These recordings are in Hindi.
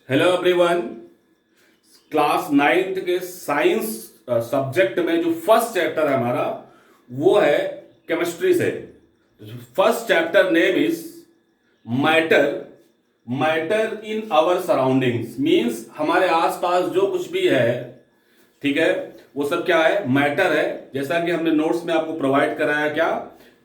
Hello everyone. क्लास नाइन्थ के साइंस सब्जेक्ट में जो फर्स्ट चैप्टर है हमारा वो है केमिस्ट्री से। First chapter name is matter. Matter in our surroundings means हमारे आसपास जो कुछ भी है, ठीक है, वो सब क्या है? मैटर है। जैसा कि हमने नोट्स में आपको प्रोवाइड कराया क्या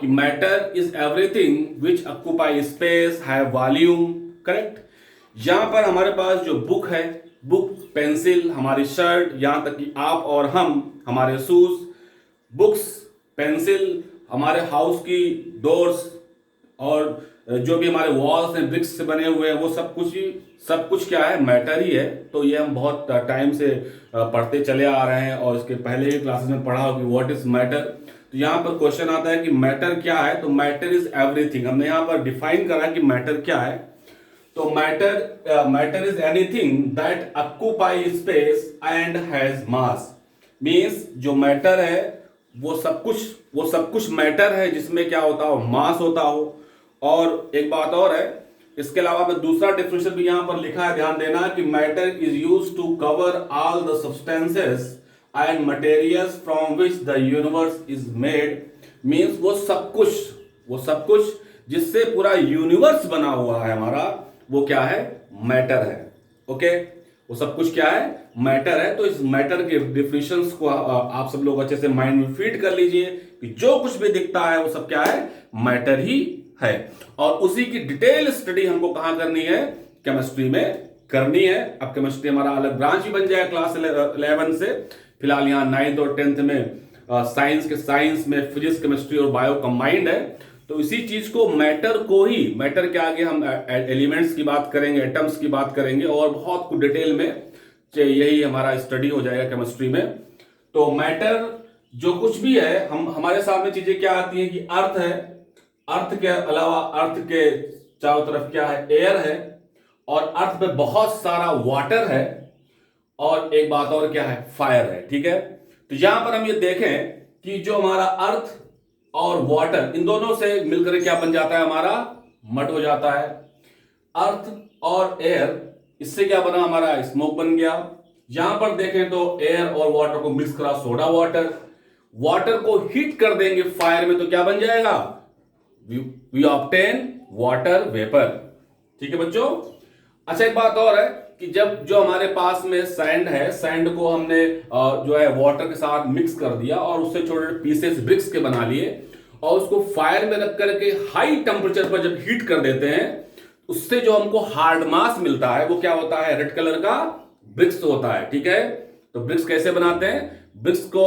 कि matter is everything which occupy space, have volume, correct. यहां पर हमारे पास जो बुक है, बुक, पेंसिल, हमारी शर्ट, यहां तक कि आप और हम, हमारे शूज, बुक्स, पेंसिल, हमारे हाउस की डोर्स और जो भी हमारे वॉल्स हैं ब्रिक्स से बने हुए हैं, वो सब कुछ क्या है? मैटर ही है। तो ये हम बहुत टाइम से पढ़ते चले आ रहे हैं और इसके पहले ही क्लासेस में पढ़ा हो कि व्हाट इज मैटर। तो यहाँ पर क्वेश्चन आता है कि मैटर क्या है। तो मैटर इज एवरीथिंग। हमने यहाँ पर डिफाइन करा कि मैटर क्या है। तो matter is anything that occupy space and has mass. Means जो मैटर है वो सब कुछ मैटर है जिसमें क्या होता हो? मास होता हो। और एक बात और है, इसके अलावा मैं दूसरा डिफिनेशन भी यहां पर लिखा है, ध्यान देना कि matter is used to cover all the substances and materials from which the universe is made. Means वो सब कुछ जिससे पूरा यूनिवर्स बना हुआ है हमारा, वो क्या है? मैटर है। ओके, वो सब कुछ क्या है? मैटर है। तो इस मैटर के डिफिनेशंस को आप सब लोग अच्छे से माइंड में फीड कर लीजिए कि जो कुछ भी दिखता है वो सब क्या है? मैटर ही है। और उसी की डिटेल स्टडी हमको कहां करनी है? केमिस्ट्री में करनी है। अब केमिस्ट्री हमारा अलग ब्रांच ही बन जाएगा क्लास 11 से। फिलहाल यहाँ 9th और 10th में साइंस में फिजिक्स, केमिस्ट्री और बायो कंबाइंड है। तो इसी चीज को, मैटर के आगे हम एलिमेंट्स की बात करेंगे, एटम्स की बात करेंगे और बहुत कुछ डिटेल में यही हमारा स्टडी हो जाएगा केमिस्ट्री में। तो मैटर जो कुछ भी है, हम हमारे सामने चीजें क्या आती हैं कि अर्थ है। अर्थ के अलावा अर्थ के चारों तरफ क्या है? एयर है। और अर्थ पे बहुत सारा वाटर है। और एक बात और क्या है? फायर है। ठीक है, तो यहां पर हम ये देखें कि जो हमारा अर्थ और वाटर, इन दोनों से मिलकर क्या बन जाता है? हमारा मड हो जाता है। अर्थ और एयर, इससे क्या बना? हमारा स्मोक बन गया। यहां पर देखें तो एयर और वाटर को मिक्स करा सोडा वाटर। वाटर को हीट कर देंगे फायर में तो क्या बन जाएगा? We obtain water vapour. ठीक है बच्चों। अच्छा, एक बात और है कि जब जो हमारे पास में सैंड है, सैंड को हमने जो है वाटर के साथ मिक्स कर दिया और उससे छोटे छोटे पीसेस ब्रिक्स के बना लिए और उसको फायर में रख करके हाई टेम्परेचर पर जब हीट कर देते हैं, उससे जो हमको हार्ड मास मिलता है वो क्या होता है? रेड कलर का ब्रिक्स होता है। ठीक है, तो ब्रिक्स कैसे बनाते हैं? ब्रिक्स को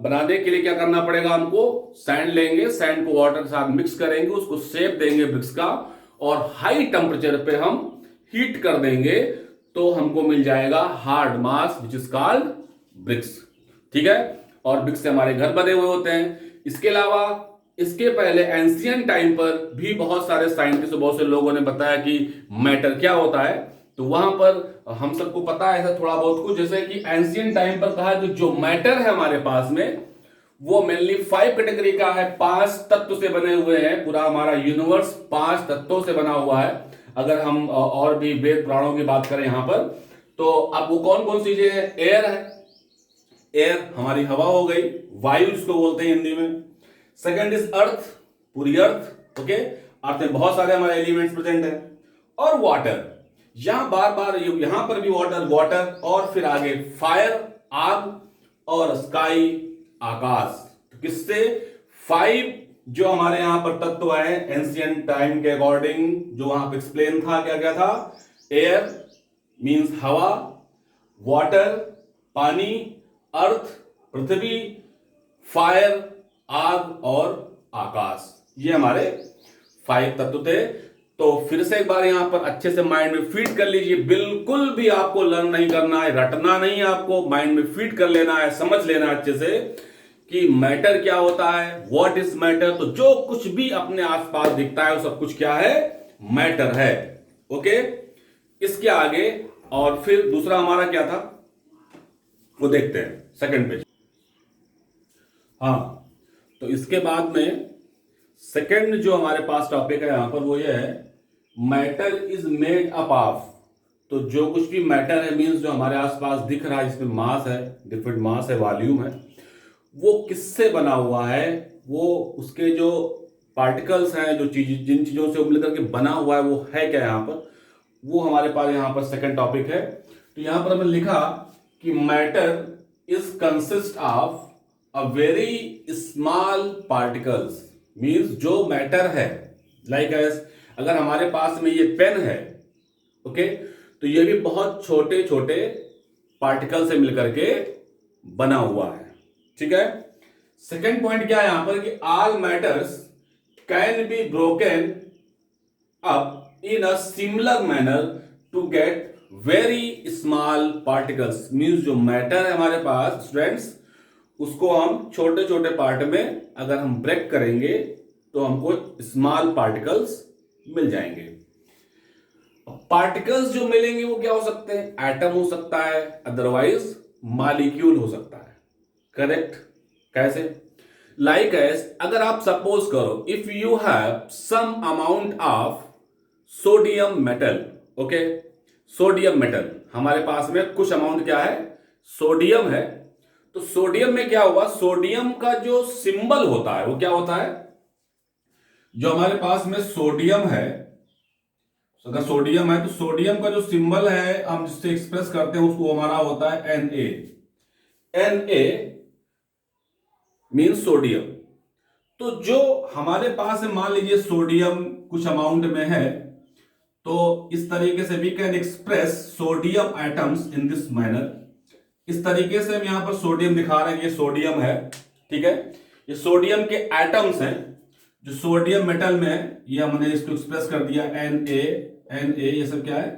बनाने के लिए क्या करना पड़ेगा? हमको सैंड लेंगे, सैंड को वाटर के साथ मिक्स करेंगे, उसको शेप देंगे ब्रिक्स का और हाई टेम्परेचर पे हम हीट कर देंगे तो हमको मिल जाएगा hard mass which is called bricks. ठीक है, और ब्रिक्स से हमारे घर बने हुए होते हैं। इसके अलावा इसके पहले एंशियंट टाइम पर भी बहुत सारे साइंटिस्ट, बहुत से लोगों ने बताया कि मैटर क्या होता है। तो वहां पर हम सबको पता है ऐसा थोड़ा बहुत कुछ, जैसे कि एंशियंट टाइम पर कहा कि जो मैटर है हमारे पास में वो मेनली 5 कैटेगरी का है, 5 तत्व से बने हुए हैं। पूरा हमारा यूनिवर्स 5 तत्वों से बना हुआ है। अगर हम और भी वेद पुराणों की बात करें यहां पर, तो अब वो कौन कौन सी चीजें हैं? एयर है, एयर हमारी हवा हो गई, वायु जिसको बोलते हैं हिंदी में। सेकंड इज अर्थ, पूरी अर्थ। ओके, अर्थ में बहुत सारे हमारे एलिमेंट्स प्रेजेंट हैं। और वाटर, यहां बार बार यहां पर भी वाटर वाटर, और फिर आगे फायर, आग, और स्काई, आकाश। तो किससे? 5 जो हमारे यहां पर तत्व है एंशियंट टाइम के अकॉर्डिंग, जो वहां पर एक्सप्लेन था, क्या क्या था? एयर मींस हवा, वाटर पानी, अर्थ पृथ्वी, फायर आग, और आकाश। ये हमारे 5 तत्व थे। तो फिर से एक बार यहां पर अच्छे से माइंड में फीड कर लीजिए। बिल्कुल भी आपको लर्न नहीं करना है, रटना नहीं है, आपको माइंड में फीड कर लेना है, समझ लेना है अच्छे से कि मैटर क्या होता है, व्हाट इज मैटर। तो जो कुछ भी अपने आसपास दिखता है वो सब कुछ क्या है? मैटर है। ओके, इसके आगे और फिर दूसरा हमारा क्या था वो देखते हैं सेकंड पेज। हाँ, तो इसके बाद में सेकंड जो हमारे पास टॉपिक है यहां पर वो ये है, matter is made up of. तो जो कुछ भी मैटर है मीन्स जो हमारे आसपास दिख रहा है, जिसमें मास है, डिफरेंट मास है, वॉल्यूम है, वो किससे बना हुआ है, वो उसके जो पार्टिकल्स हैं, जो चीज जिन चीजों से वो मिलकर के बना हुआ है, वो है क्या यहाँ पर, वो हमारे पास यहाँ पर सेकंड टॉपिक है। तो यहाँ पर हमने लिखा कि matter is consist of a very small particles, means जो मैटर है, लाइक एज अगर हमारे पास में ये पेन है, ओके, तो ये भी बहुत छोटे छोटे पार्टिकल से मिलकर के बना हुआ है, ठीक है। सेकेंड पॉइंट क्या है यहां पर कि all matters can be broken up in a similar manner to get very small particles, means जो मैटर है हमारे पास स्टूडेंट्स, उसको हम छोटे छोटे पार्ट में अगर हम ब्रेक करेंगे तो हमको स्मॉल पार्टिकल्स मिल जाएंगे। पार्टिकल्स जो मिलेंगे वो क्या हो सकते हैं, एटम हो सकता है, अदरवाइज मॉलिक्यूल हो सकता है, करेक्ट। कैसे, लाइक एज अगर आप सपोज करो if you have some amount of sodium metal, okay, sodium metal हमारे पास में कुछ अमाउंट क्या है, सोडियम है। तो सोडियम में क्या हुआ, सोडियम का जो सिंबल होता है वो क्या होता है, जो हमारे पास में सोडियम है, अगर सोडियम है तो सोडियम का जो सिंबल है हम जिससे एक्सप्रेस करते हैं उसको हमारा होता है Na, Na मीन सोडियम। तो जो हमारे पास है, मान लीजिए सोडियम कुछ अमाउंट में है, तो इस तरीके से we can express sodium atoms in this manner. इस तरीके से हम यहां पर सोडियम दिखा रहे हैं, ये सोडियम है, ठीक है, ये सोडियम के एटम्स हैं जो सोडियम मेटल में है, ये हमने इसको एक्सप्रेस कर दिया Na, ये सब क्या है,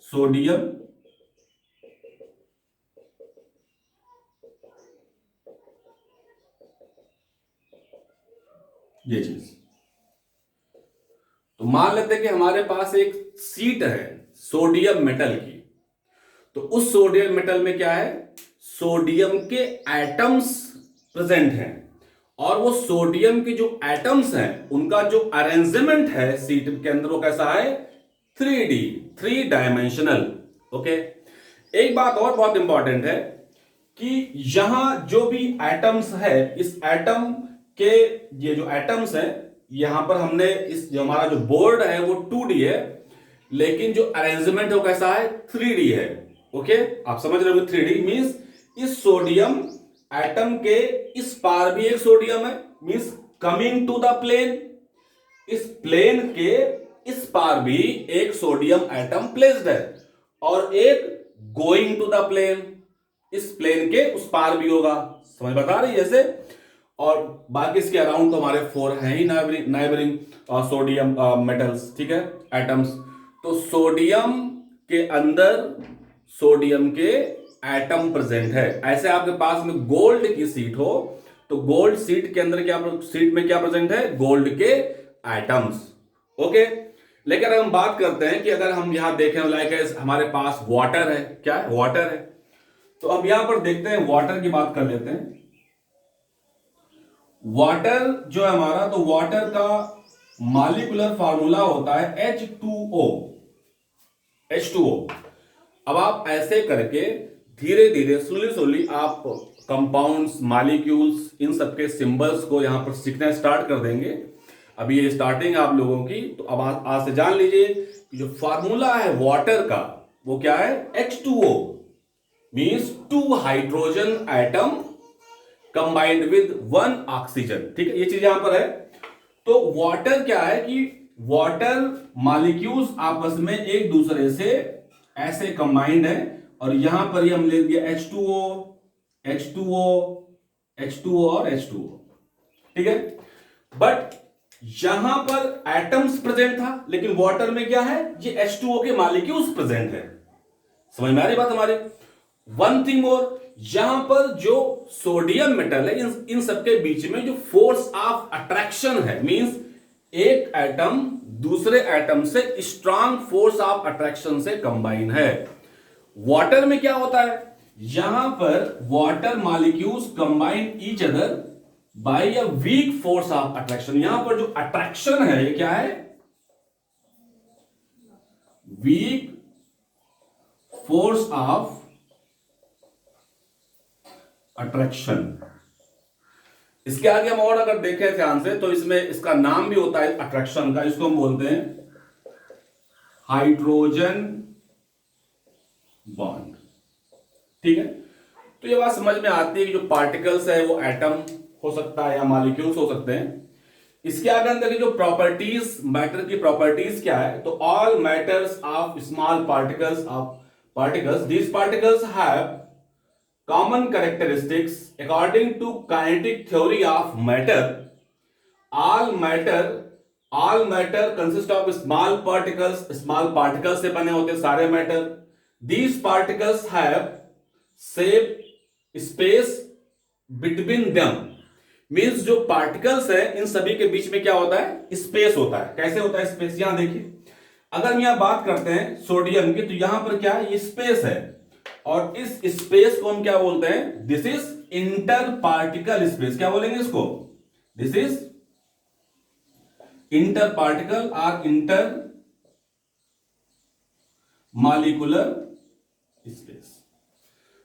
सोडियम, ये चीज। तो मान लेते हैं कि हमारे पास एक सीट है सोडियम मेटल की, तो उस सोडियम मेटल में क्या है, सोडियम के एटम्स प्रेजेंट हैं, और वो सोडियम के जो एटम्स हैं उनका जो अरेंजमेंट है सीट के अंदर वो कैसा है, 3D, 3 डायमेंशनल, ओके। एक बात और बहुत इंपॉर्टेंट है कि यहां जो भी एटम्स है, इस एटम के ये जो एटम्स हैं, यहां पर हमने इस जो हमारा जो बोर्ड है वो 2D है, लेकिन जो अरेंजमेंट है वो कैसा है, 3D है, ओके। आप समझ रहे हो, 3D मींस इस सोडियम एटम के इस पार भी एक सोडियम है, means coming to the plane, इस प्लेन के इस पार भी एक सोडियम एटम प्लेस्ड है, और एक गोइंग टू द प्लेन, इस प्लेन के उस पार भी होगा, समझ बता रही है जैसे। और बाकी इसके अराउंड तो हमारे 4 हैं ही नाइबरिंग सोडियम मेटल्स, ठीक है, एटम्स। तो सोडियम के अंदर सोडियम के एटम प्रेजेंट है। ऐसे आपके पास में गोल्ड की सीट हो तो गोल्ड सीट के अंदर क्या, सीट में क्या प्रेजेंट है, गोल्ड के एटम्स, ओके। लेकिन हम बात करते हैं कि अगर हम यहां देखें लाइक हमारे पास वाटर है, क्या है, वाटर है, तो अब यहां पर देखते हैं, वाटर की बात कर लेते हैं। वाटर जो है हमारा, तो वाटर का मॉलिक्यूलर फार्मूला होता है H2O, H2O। अब आप ऐसे करके धीरे धीरे स्लोली आप कंपाउंड्स, मॉलिक्यूल्स, इन सबके सिंबल्स को यहां पर सीखना स्टार्ट कर देंगे। अभी ये स्टार्टिंग आप लोगों की, तो अब आज से जान लीजिए कि जो फार्मूला है वाटर का वो क्या है, H2O means 2 hydrogen atom combined with 1 oxygen, ठीक है, ये चीज यहां पर है। तो वाटर क्या है कि वाटर मॉलिक्यूल्स आपस में एक दूसरे से ऐसे कंबाइंड है, और यहां पर ही हम ले दिया H2O, H2O, H2O और H2O, ठीक है। बट यहां पर एटम्स प्रेजेंट था, लेकिन वाटर में क्या है, ये H2O के मॉलिक्यूल्स प्रेजेंट है, समझ में आ रही बात हमारे। वन थिंग और, यहां पर जो सोडियम मेटल है, इन सबके बीच में जो फोर्स ऑफ अट्रैक्शन है, मींस एक एटम दूसरे एटम से स्ट्रांग फोर्स ऑफ अट्रैक्शन से कंबाइन है। वाटर में क्या होता है, यहां पर water molecules combine each other by a weak force of attraction. यहां पर जो अट्रैक्शन है ये क्या है, वीक फोर्स ऑफ अट्रैक्शन। इसके आगे हम और अगर देखें ध्यान से तो इसमें इसका नाम भी होता है अट्रैक्शन का, इसको हम बोलते हैं हाइड्रोजन बॉन्ड। ठीक है, तो ये बात समझ में आती है कि जो पार्टिकल्स है वो एटम हो सकता है या मॉलिक्यूल्स हो सकते हैं। इसके आगे अंदर की जो प्रॉपर्टीज, मैटर की प्रॉपर्टीज क्या है, तो all matters of small particles these particles have common characteristics according to kinetic theory of matter. All matter consist of small particles से बने होते सारे matter. These particles have shape, space between them. Means जो पार्टिकल्स है इन सभी के बीच में क्या होता है, स्पेस होता है। कैसे होता है स्पेस, यहां देखिए, अगर हम यहां बात करते हैं सोडियम की, तो यहां पर क्या है, ये स्पेस है, और इस स्पेस को हम क्या बोलते हैं, this is inter particle space. क्या बोलेंगे इसको, दिस इज इंटर पार्टिकल और इंटर मॉलिक्यूलर स्पेस।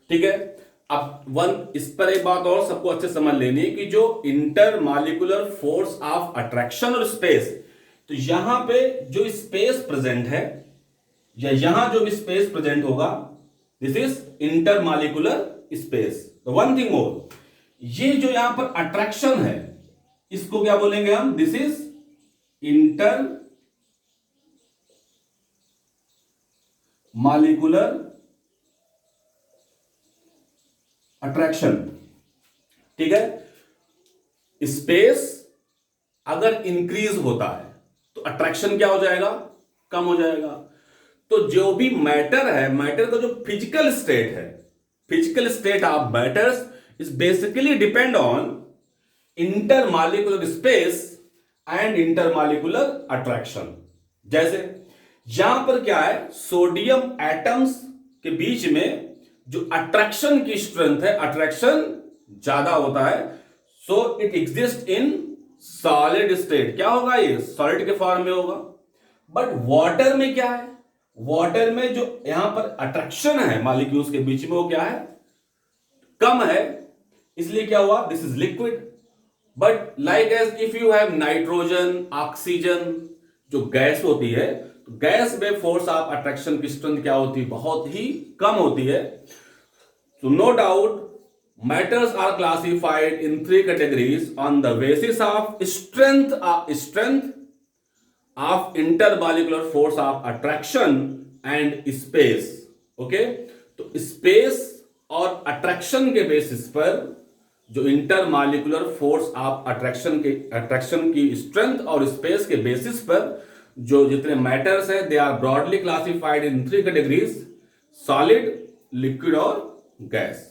ठीक है, अब इस पर एक बात और सबको अच्छे समझ लेनी है कि जो inter molecular force of attraction और स्पेस, तो यहां पे जो स्पेस प्रेजेंट है या यहां जो भी स्पेस प्रेजेंट होगा, this is inter molecular space. One thing more, ये जो यहां पर अट्रैक्शन है इसको क्या बोलेंगे हम, this is inter molecular attraction. ठीक है, स्पेस अगर इंक्रीज होता है तो अट्रैक्शन क्या हो जाएगा, कम हो जाएगा। तो जो भी मैटर है, मैटर का जो फिजिकल स्टेट है, physical state of matters is basically depend on intermolecular space and intermolecular attraction. जैसे यहां पर क्या है, सोडियम एटम्स के बीच में जो अट्रैक्शन की स्ट्रेंथ है, अट्रैक्शन ज्यादा होता है, so it exist in solid state. क्या होगा, ये सॉलिड के फॉर्म में होगा। बट वाटर में क्या है, वाटर में जो यहां पर अट्रैक्शन है मॉलिक्यूल्स के बीच में, वो क्या है, कम है, इसलिए क्या हुआ, this is liquid. But like as if you have nitrogen, oxygen, जो गैस होती है, तो गैस में फोर्स ऑफ अट्रैक्शन की स्ट्रेंथ क्या होती है, बहुत ही कम होती है। So no doubt matters are classified in 3 categories on the basis of strength of intermolecular force of attraction and space. okay, तो स्पेस और अट्रैक्शन के बेसिस पर जो इंटरमॉलिक्यूलर फोर्स ऑफ अट्रैक्शन की स्ट्रेंथ और स्पेस के बेसिस पर जो जितने मैटर्स हैं, they are broadly classified in 3 categories, solid, liquid और गैस।